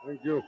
Thank you.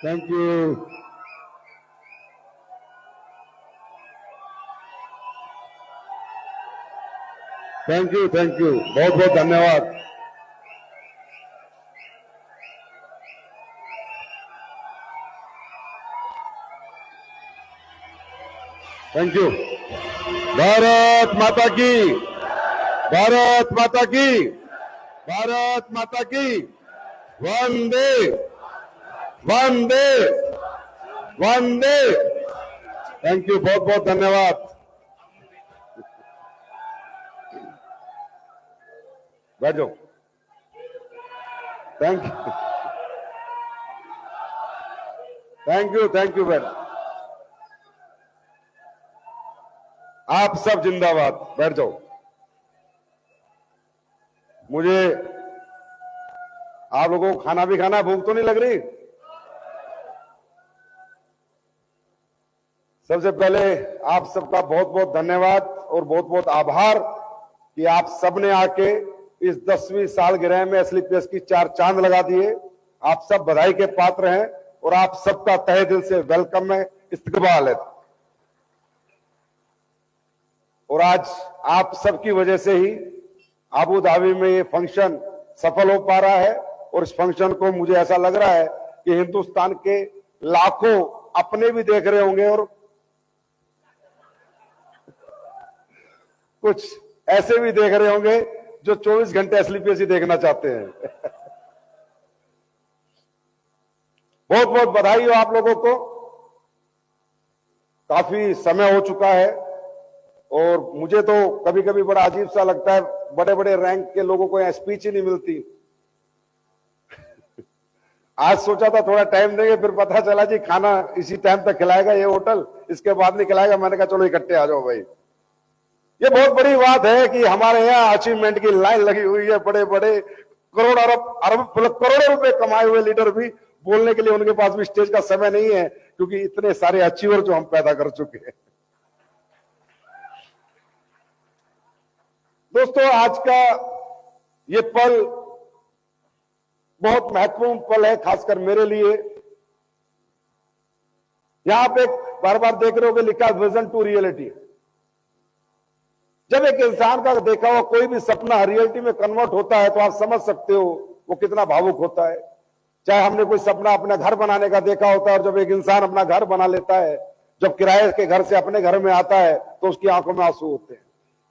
Thank you. Thank you, thank you, बहुत बहुत धन्यवाद। Thank you. भारत माता की, भारत माता की, भारत माता की। वंदे वंदे वंदे। थैंक यू, बहुत बहुत धन्यवाद। बैठ जाओ। Thank you, thank you, thank you बेटा। आप सब जिंदाबाद। बैठ जाओ। मुझे आप लोगों को खाना भी खाना, भूख तो नहीं लग रही? सबसे पहले आप सबका बहुत बहुत धन्यवाद और बहुत बहुत आभार कि आप सबने आके इस 10वीं सालगिरह में असली प्रेस की 4 चांद लगा दिए। आप सब बधाई के पात्र हैं और आप सबका तहे दिल से वेलकम है, इस्तकबाल है। और आज आप सबकी वजह से ही अबू धाबी में ये फंक्शन सफल हो पा रहा है। और इस फंक्शन को मुझे ऐसा लग रहा है कि हिंदुस्तान के लाखों अपने भी देख रहे होंगे और कुछ ऐसे भी देख रहे होंगे जो 24 घंटे असली पेशी देखना चाहते हैं। बहुत बहुत बधाई हो आप लोगों को। काफी समय हो चुका है और मुझे तो कभी कभी बड़ा अजीब सा लगता है, बड़े बड़े रैंक के लोगों को यहां स्पीच ही नहीं मिलती। आज सोचा था थोड़ा टाइम देंगे, फिर पता चला जी खाना इसी टाइम तक खिलाएगा ये होटल, इसके बाद नहीं खिलाएगा। मैंने कहा चलो इकट्ठे आ जाओ भाई। ये बहुत बड़ी बात है कि हमारे यहाँ अचीवमेंट की लाइन लगी हुई है। बड़े बड़े करोड़ अरब करोड़ों रुपए कमाए हुए लीडर भी बोलने के लिए उनके पास भी स्टेज का समय नहीं है, क्योंकि इतने सारे अचीवर जो हम पैदा कर चुके हैं। दोस्तों, आज का ये पल बहुत महत्वपूर्ण पल है, खासकर मेरे लिए। यहां पे बार बार देख रहे हो कि लिखा विजन टू रियलिटी। जब एक इंसान का देखा हुआ कोई भी सपना रियलिटी में कन्वर्ट होता है तो आप समझ सकते हो वो कितना भावुक होता है। चाहे हमने कोई सपना अपना घर बनाने का देखा होता है और जब एक इंसान अपना घर बना लेता है, जब किराए के घर से अपने घर में आता है तो उसकी आंखों में आंसू होते हैं,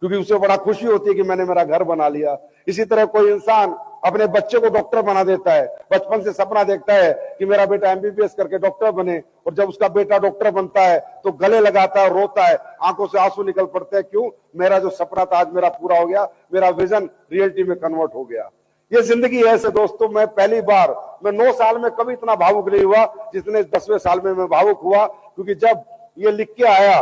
क्योंकि उसे बड़ा खुशी होती है कि मैंने मेरा घर बना लिया। इसी तरह कोई इंसान अपने बच्चे को डॉक्टर बना देता है, बचपन से सपना देखता है कि मेरा बेटा एमबीबीएस करके डॉक्टर बने, और जब उसका बेटा डॉक्टर बनता है तो गले लगाता है, रोता है, आंखों से आंसू निकल पड़ते हैं। क्यों? मेरा जो सपना था आज मेरा पूरा हो गया, मेरा विजन रियलिटी में कन्वर्ट हो गया। ये जिंदगी है। ऐसे दोस्तों, मैं पहली बार, मैं 9 साल में कभी इतना भावुक नहीं हुआ जितने 10वें साल में मैं भावुक हुआ, क्योंकि जब ये लिख के आया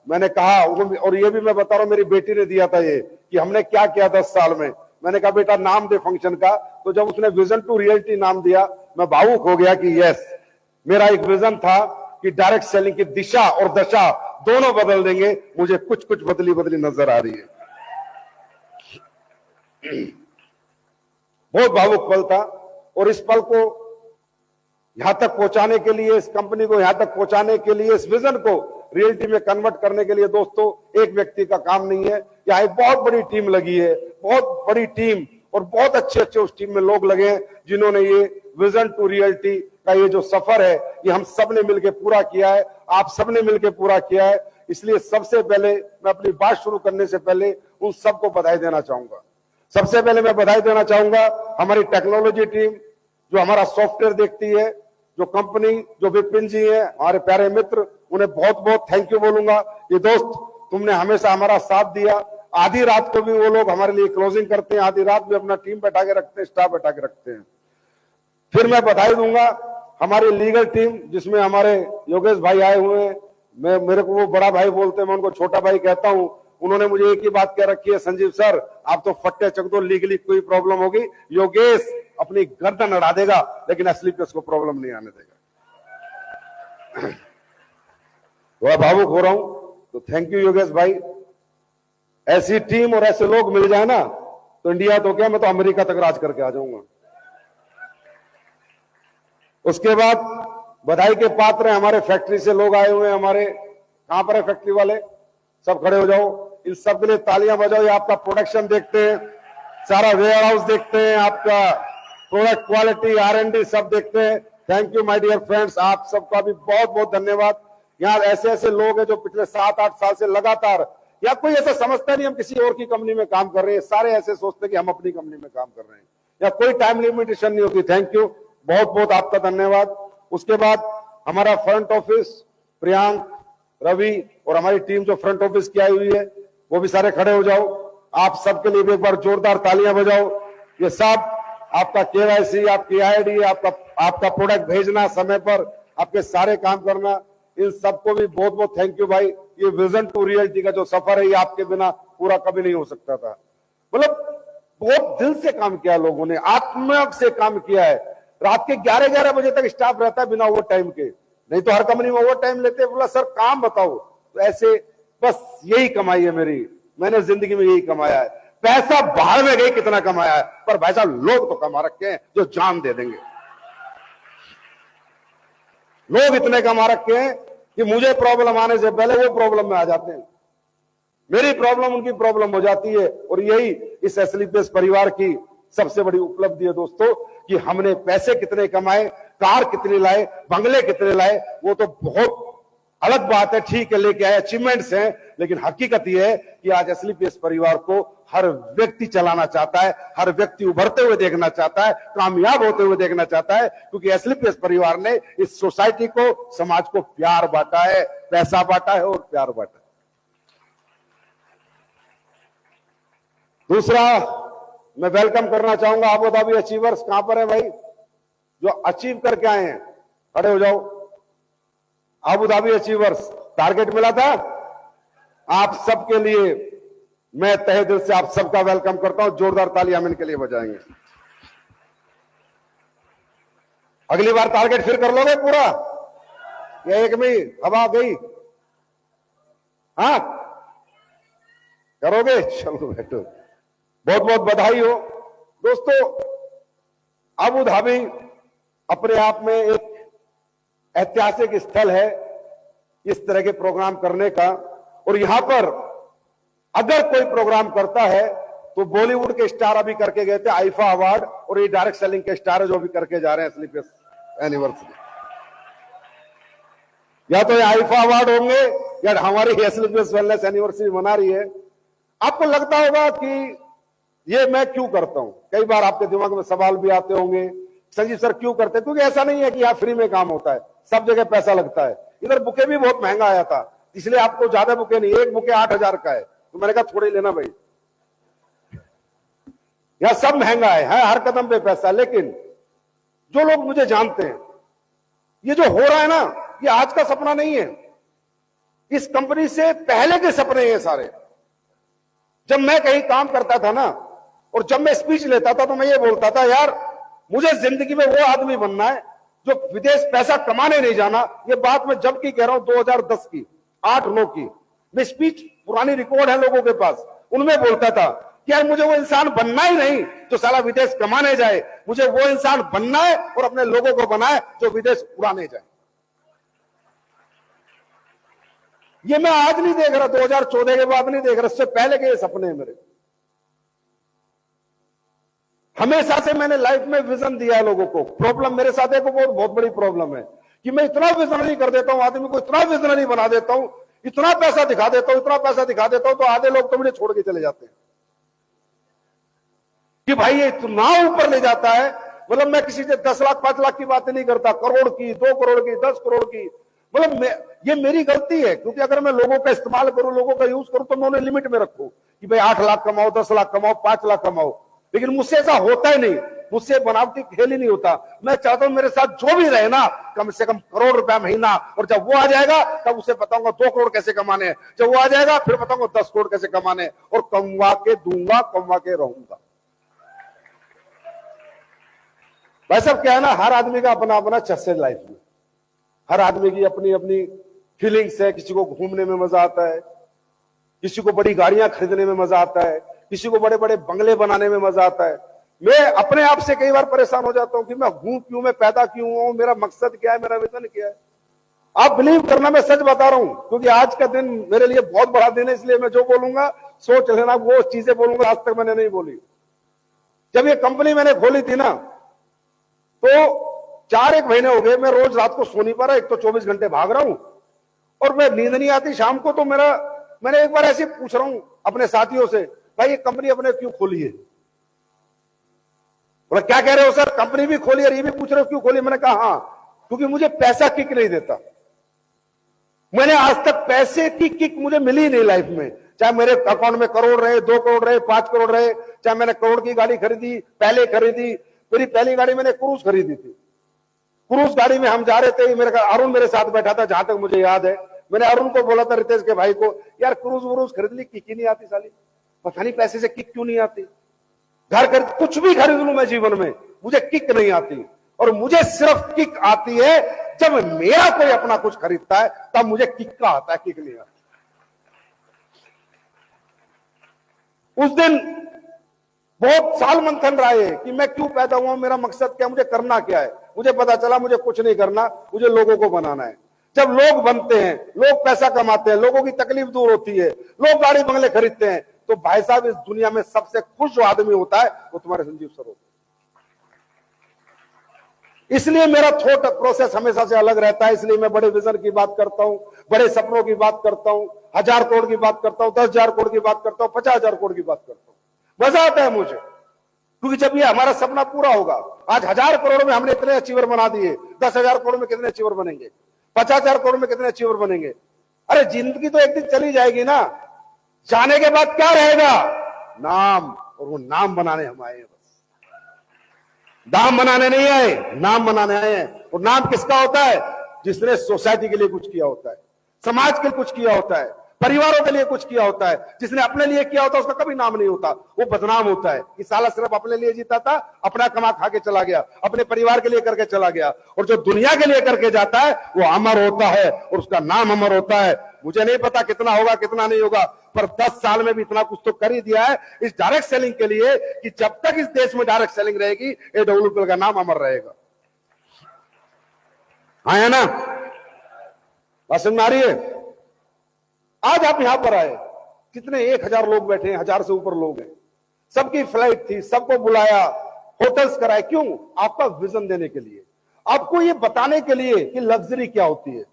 मैंने कहा, और ये भी मैं बता रहा हूं मेरी बेटी ने दिया था ये, कि हमने क्या किया 10 साल में। मैंने कहा बेटा नाम दे फंक्शन का, तो जब उसने विजन टू रियलिटी नाम दिया मैं भावुक हो गया कि यस, मेरा एक विजन था कि डायरेक्ट सेलिंग की दिशा और दशा दोनों बदल देंगे। मुझे कुछ कुछ बदली बदली नजर आ रही है। बहुत भावुक पल था और इस पल को यहां तक पहुंचाने के लिए, इस कंपनी को यहां तक पहुंचाने के लिए, इस विजन को रियलिटी में कन्वर्ट करने के लिए दोस्तों एक व्यक्ति का काम नहीं है, यहाँ एक बहुत बड़ी टीम लगी है, बहुत बड़ी टीम, और बहुत अच्छे अच्छे उस टीम में लोग लगे हैं जिन्होंने ये विजन टू रियलिटी का ये जो सफर है ये हम सब ने मिलकर पूरा किया है, आप सब ने मिलकर पूरा किया है। इसलिए सबसे पहले मैं अपनी बात शुरू करने से पहले उन सबको बधाई देना चाहूंगा। सबसे पहले मैं बधाई देना चाहूंगा हमारी टेक्नोलॉजी टीम जो हमारा सॉफ्टवेयर देखती है, जो कंपनी, जो विपिन जी है हमारे प्यारे मित्र, उन्हें बहुत बहुत थैंक यू बोलूंगा। ये दोस्त तुमने हमेशा हमारा साथ दिया। आधी रात को भी वो लोग हमारे लिए क्लोजिंग करते हैं, आधी रात भी अपना टीम बैठा के रखते हैं, स्टाफ बैठा के रखते हैं। फिर मैं बधाई दूंगा हमारी लीगल टीम जिसमें हमारे योगेश भाई आए हुए हैं। मेरे को वो बड़ा भाई बोलते हैं, मैं उनको छोटा भाई कहता हूं। उन्होंने मुझे एक ही बात कह रखी है, संजीव सर आप तो फट्टे चक दो, लीगली कोई प्रॉब्लम होगी योगेश अपनी गर्दन अड़ा देगा लेकिन असली पे उसको प्रॉब्लम नहीं आने देगा। थोड़ा भावुक हो रहा हूं तो थैंक यू योगेश भाई। ऐसी टीम और ऐसे लोग मिल जाए ना तो इंडिया तो क्या, मैं तो अमेरिका तक राज करके आ जाऊंगा। उसके बाद बधाई के पात्र हैं हमारे फैक्ट्री से लोग आए हुए हैं हमारे। कहां पर है फैक्ट्री वाले? सब खड़े हो जाओ, इन सब के लिए तालियां बजाओ। ये आपका प्रोडक्शन देखते हैं, सारा वेयर हाउस देखते हैं, आपका प्रोडक्ट क्वालिटी R&D सब देखते हैं। Thank you my dear friends, आप सबका भी बहुत बहुत धन्यवाद। यहाँ ऐसे ऐसे लोग हैं जो पिछले 7-8 साल से लगातार, या कोई ऐसा समझता नहीं हम किसी और की कंपनी में काम कर रहे हैं, सारे ऐसे सोचते हैं कि हम अपनी कंपनी में काम कर रहे हैं, या कोई टाइम लिमिटेशन नहीं होती। थैंक यू, बहुत बहुत आपका धन्यवाद। उसके बाद हमारा फ्रंट ऑफिस, प्रियांक, रवि और हमारी टीम जो फ्रंट ऑफिस की आई हुई है, वो भी सारे खड़े हो जाओ। आप सबके लिए भी एक बार जोरदार तालियां बजाओ। ये सब आपका KYC, आपकी ID, आपका प्रोडक्ट भेजना समय पर, आपके सारे काम करना, इन सबको भी बहुत बहुत थैंक यू भाई। ये विजन टू रियलिटी का जो सफर है, ये आपके बिना पूरा कभी नहीं हो सकता था। मतलब बहुत दिल से काम किया लोगों ने, आत्मा से काम किया है। रात के 11-11 बजे तक स्टाफ रहता है बिना ओवर टाइम के, नहीं तो हर कंपनी में ओवर टाइम लेते हैं। बोला सर काम बताओ, तो ऐसे बस यही कमाई है मेरी, मैंने जिंदगी में यही कमाया है। पैसा बाहर में गई कितना कमाया है, पर भाई साहब लोग तो कमा रखे हैं जो जान दे देंगे। लोग इतने कमा रखे हैं कि मुझे प्रॉब्लम आने से पहले वो प्रॉब्लम में आ जाते हैं, मेरी प्रॉब्लम उनकी प्रॉब्लम हो जाती है। और यही इस एसलीपीएस परिवार की सबसे बड़ी उपलब्धि है दोस्तों, कि हमने पैसे कितने कमाए, कार कितने लाए, बंगले कितने लाए, वो तो बहुत अलग बात है, ठीक है लेके आए, अचीवमेंट्स हैं। लेकिन हकीकत यह है कि आज एसलीपीएस परिवार को हर व्यक्ति चलाना चाहता है, हर व्यक्ति उभरते हुए देखना चाहता है, कामयाब होते हुए देखना चाहता है, क्योंकि एसलीपीएस परिवार ने इस सोसाइटी को, समाज को प्यार बांटा है, पैसा बांटा है और प्यार बांटा है। दूसरा, मैं वेलकम करना चाहूंगा अबू धाबी अचीवर्स। कहां पर है भाई जो अचीव करके आए हैं? खड़े हो जाओ। अबू धाबी अचीवर्स, टारगेट मिला था आप सबके लिए, मैं तहे दिल से आप सबका वेलकम करता हूं। जोरदार ताली हम इनके लिए बजाएंगे। अगली बार टारगेट फिर कर लोगे पूरा, या एक में हवा गई? हाँ करोगे? चलो बैठो, बहुत बहुत बधाई हो दोस्तों। अबू धाबी अपने आप में एक ऐतिहासिक स्थल है इस तरह के प्रोग्राम करने का। और यहां पर अगर कोई प्रोग्राम करता है तो बॉलीवुड के स्टार अभी करके गए थे आईफा अवार्ड, और ये डायरेक्ट सेलिंग के स्टार है जो भी करके जा रहे हैं एसलीपीएस एनिवर्सरी। या तो ये आईफा अवार्ड होंगे या हमारी एसलीपीएस वेलनेस एनिवर्सरी मना रही है। आपको लगता होगा कि ये मैं क्यों करता हूं, कई बार आपके दिमाग में सवाल भी आते होंगे, संजीव सर क्यों करते हैं? क्योंकि ऐसा नहीं है कि यहां फ्री में काम होता है, सब जगह पैसा लगता है। इधर बुके भी बहुत महंगा आया था, इसलिए आपको ज्यादा बुके नहीं, एक बुके 8,000 का है, तो मैंने कहा थोड़े लेना भाई। यहां सब महंगा है हर कदम पे पैसा। लेकिन जो लोग मुझे जानते हैं, ये जो हो रहा है ना, ये आज का सपना नहीं है, इस कंपनी से पहले के सपने हैं सारे। जब मैं कहीं काम करता था ना, और जब मैं स्पीच लेता था, तो मैं ये बोलता था यार मुझे जिंदगी में वो आदमी बनना है जो विदेश पैसा कमाने नहीं जाना। ये बात मैं जब की कह रहा हूं 2010 की, 8-9 की। मैं स्पीच, पुरानी रिकॉर्ड है लोगों के पास, उनमें बोलता था कि यार मुझे वो इंसान बनना ही नहीं जो साला विदेश कमाने जाए, मुझे वो इंसान बनना है और अपने लोगों को बनाए जो विदेश उड़ाने जाए। ये मैं आज नहीं देख रहा, 2014 के बाद नहीं देख रहा, इससे पहले के ये सपने हैं मेरे। हमेशा से मैंने लाइफ में विजन दिया है लोगों को। प्रॉब्लम मेरे साथ एक बहुत बड़ी प्रॉब्लम है कि मैं इतना विजनरी कर देता हूं, आदमी को इतना विजनरी बना देता हूं, इतना पैसा दिखा देता हूं, इतना पैसा दिखा देता हूं, तो आधे लोग तो मुझे छोड़ के चले जाते हैं कि भाई ये इतना ऊपर ले जाता है। मतलब मैं किसी से 10 लाख 5 लाख की बातें नहीं करता, करोड़ की, 2 करोड़ की, 10 करोड़ की। मतलब ये मेरी गलती है, क्योंकि अगर मैं लोगों का इस्तेमाल करूं, लोगों का यूज करूं, तो मैं उन्हें लिमिट में रखूं कि भाई 8 लाख कमाओ, 10 लाख कमाओ, 5 लाख कमाओ। लेकिन मुझसे ऐसा होता ही नहीं, मुझसे बनावटी खेल ही नहीं होता। मैं चाहता हूं मेरे साथ जो भी रहे ना, कम से कम करोड़ रुपया महीना, और जब वो आ जाएगा तब उसे बताऊंगा 2 करोड़ कैसे कमाने हैं, जब वो आ जाएगा फिर बताऊंगा 10 करोड़ कैसे कमाने हैं, और कमवा के दूंगा, कमवा के रहूंगा। भाई साहब क्या है ना, हर आदमी का अपना अपना चस्से लाइफ में, हर आदमी की अपनी अपनी फीलिंग्स है। किसी को घूमने में मजा आता है, किसी को बड़ी गाड़ियां खरीदने में मजा आता है, किसी को बड़े बड़े बंगले बनाने में मजा आता है। मैं अपने आप से कई बार परेशान हो जाता हूं कि मैं हूं क्यों, मैं पैदा क्यों हूं, मेरा मकसद क्या है, मेरा विजन क्या है। आप बिलीव करना, मैं सच बता रहा हूं, क्योंकि आज का दिन मेरे लिए बहुत बड़ा दिन है, इसलिए मैं जो बोलूंगा सोच लेना, वो चीजें बोलूंगा आज तक मैंने नहीं बोली। जब ये कंपनी मैंने खोली थी ना, तो 4-1 महीने हो गए, मैं रोज रात को सो नहीं पा रहा। एक तो 24 घंटे भाग रहा हूं और मैं नींद नहीं आती शाम को। तो मैंने एक बार ऐसे पूछ रहा हूं अपने साथियों से, भाई ये कंपनी अपने क्यों खोली है? बोला क्या कह रहे हो सर, कंपनी भी खोली और ये भी पूछ रहे हो क्यों खोली? मैंने कहा हाँ, क्योंकि मुझे पैसा किक नहीं देता। मैंने आज तक पैसे की किक मुझे मिली नहीं लाइफ में, चाहे मेरे अकाउंट में करोड़ रहे, 2 करोड़ रहे, 5 करोड़ रहे, चाहे मैंने करोड़ की गाड़ी खरीदी, पहले खरीदी। मेरी पहली गाड़ी मैंने क्रूज खरीदी थी। क्रूज गाड़ी में हम जा रहे थे, मेरे अरुण मेरे साथ बैठा था, जहां तक मुझे याद है। मैंने अरुण को बोला था, रितेश के भाई को, यार क्रूज व्रूज खरीद ली, किक ही नहीं आती साली, पता नहीं पैसे से किक क्यों नहीं आती। घर खरीद, कुछ भी खरीद लूं मैं जीवन में, मुझे किक नहीं आती। और मुझे सिर्फ किक आती है जब मेरा कोई अपना कुछ खरीदता है, तब मुझे किक का आता है, किक नहीं आता। उस दिन बहुत साल मंथन रहा है कि मैं क्यों पैदा हुआ, मेरा मकसद क्या, मुझे करना क्या है। मुझे पता चला मुझे कुछ नहीं करना, मुझे लोगों को बनाना है। जब लोग बनते हैं, लोग पैसा कमाते हैं, लोगों की तकलीफ दूर होती है, लोग गाड़ी बंगले खरीदते हैं, तो भाई साहब इस दुनिया में सबसे खुश जो आदमी होता है वो तुम्हारे संजीव सर होते हैं। इसलिए मेरा थॉट प्रोसेस हमेशा से अलग रहता है। इसलिए मैं बड़े विजन की बात करता हूं, बड़े सपनों की बात करता हूं, 1000 करोड़ की बात करता हूं, 10,000 करोड़ की बात करता हूं, 50,000 करोड़ की बात करता हूं। मजा आता है मुझे, क्योंकि जब ये हमारा सपना पूरा होगा, आज 1000 करोड़ में हमने इतने अचीवर बना दिए, 10,000 करोड़ में कितने अचीवर बनेंगे, 50,000 करोड़ में कितने अचीवर बनेंगे। अरे जिंदगी तो एक दिन चली जाएगी ना, जाने के बाद क्या रहेगा? नाम, और वो नाम बनाने हम आए हैं। दाम बनाने नहीं आए, नाम बनाने आए हैं। और नाम किसका होता है? जिसने सोसाइटी के लिए कुछ किया होता है, समाज के लिए कुछ किया होता है, परिवारों के लिए कुछ किया होता है। जिसने अपने लिए किया होता है उसका कभी नाम नहीं होता, वो बदनाम होता है कि साला सिर्फ अपने लिए जीता था, अपना कमा खा के चला गया, अपने परिवार के लिए करके चला गया। और जो दुनिया के लिए करके जाता है वो अमर होता है और उसका नाम अमर होता है। मुझे नहीं पता कितना होगा कितना नहीं होगा, पर 10 साल में भी इतना कुछ तो कर ही दिया है इस डायरेक्ट सेलिंग के लिए कि जब तक इस देश में डायरेक्ट सेलिंग रहेगी, AWPL का नाम अमर रहेगा। आया ना, बात समझ में आ रही है? आज आप यहां पर आए, कितने 1000 लोग बैठे हैं, 1000 से ऊपर लोग हैं, सबकी फ्लाइट थी, सबको बुलाया, होटल्स कराए। क्यों? आपका विजन देने के लिए, आपको ये बताने के लिए कि लग्जरी क्या होती है,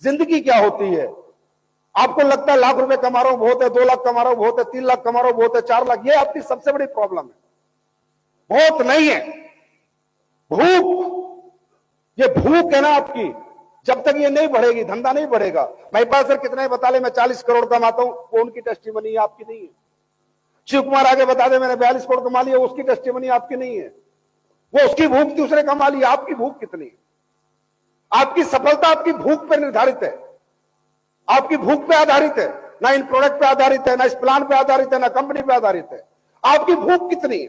जिंदगी क्या होती है। आपको लगता है लाख रुपए कमा रहा हूं बहुत है, 2 लाख कमा रहा हूं बहुत है, 3 लाख कमा रहा हूं बहुत है, 4 लाख, ये आपकी सबसे बड़ी प्रॉब्लम है। बहुत नहीं है, भूख, ये भूख है ना आपकी, जब तक ये नहीं बढ़ेगी धंधा नहीं बढ़ेगा। भाई पास सर कितने बता ले, मैं 40 करोड़ कमाता हूं, वो उनकी टेस्टिमनी है, आपकी नहीं है। शिव कुमार आगे बता दे मैंने 42 करोड़ कमा लिया, उसकी टेस्टिमनी आपकी नहीं है। वो उसकी भूख थी, उसने कमा लिया, आपकी भूख कितनी है? आपकी सफलता आपकी भूख पर निर्धारित है, आपकी भूख पे आधारित है, ना इन प्रोडक्ट पे आधारित है, ना इस प्लान पे आधारित है, ना कंपनी पे आधारित है। आपकी भूख कितनी है?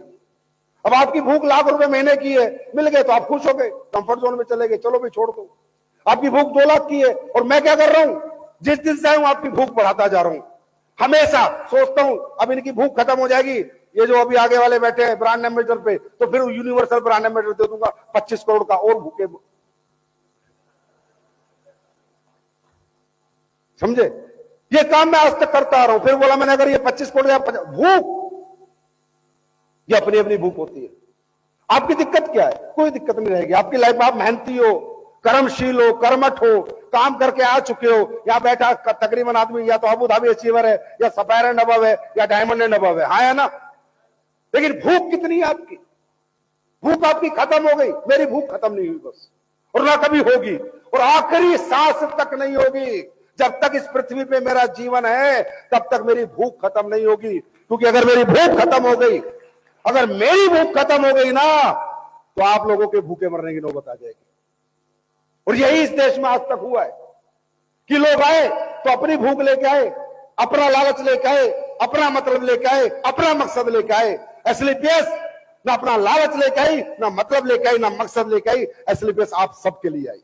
अब आपकी भूख लाख रुपए महीने की है, मिल गए तो आप खुश हो गए, कंफर्ट जोन में चले गए, चलो भाई छोड़ दो। आपकी भूख 2 लाख की है और मैं क्या कर रहा हूं, जिस दिन से हूं आपकी भूख बढ़ाता जा रहा हूं। हमेशा सोचता हूं अब इनकी भूख खत्म हो जाएगी, ये जो अभी आगे वाले बैठे हैं ब्रांड एम्बेसडर पे, तो फिर यूनिवर्सल ब्रांड एम्बेसडर दे दूंगा 25 करोड़ का, और भूखे। समझे? ये काम मैं आज तक करता आ रहा हूं। फिर बोला मैंने, अगर ये 25 करोड़ या भूख, ये अपनी अपनी भूख होती है। आपकी दिक्कत क्या है? कोई दिक्कत नहीं रहेगी आपकी लाइफ में। आप मेहनती हो, कर्मशील हो, कर्मठ हो, काम करके आ चुके हो। यहां बैठा तकरीबन आदमी या तो अबू धाबी अचीवर है, या सफायर एंड अबव है, या डायमंड एंड अबव है, हाँ है ना? लेकिन भूख कितनी है आपकी? भूख आपकी खत्म हो गई, मेरी भूख खत्म नहीं हुई बस, और ना कभी होगी, और आखिरी सांस तक नहीं होगी। जब तक इस पृथ्वी पे मेरा जीवन है तब तक मेरी भूख खत्म नहीं होगी। क्योंकि अगर मेरी भूख खत्म हो गई, अगर मेरी भूख खत्म हो गई ना, तो आप लोगों के भूखे मरने की नौबत आ जाएगी। और यही इस देश में आज तक हुआ है कि लोग आए तो अपनी भूख लेके आए, अपना लालच लेके आए, अपना मतलब लेके आए, अपना मकसद लेके आए। एसलीपीएस ना अपना लालच लेके आई, ना मतलब लेके आई, ना मकसद लेके आई। एसलीपीएस आप सबके लिए आई।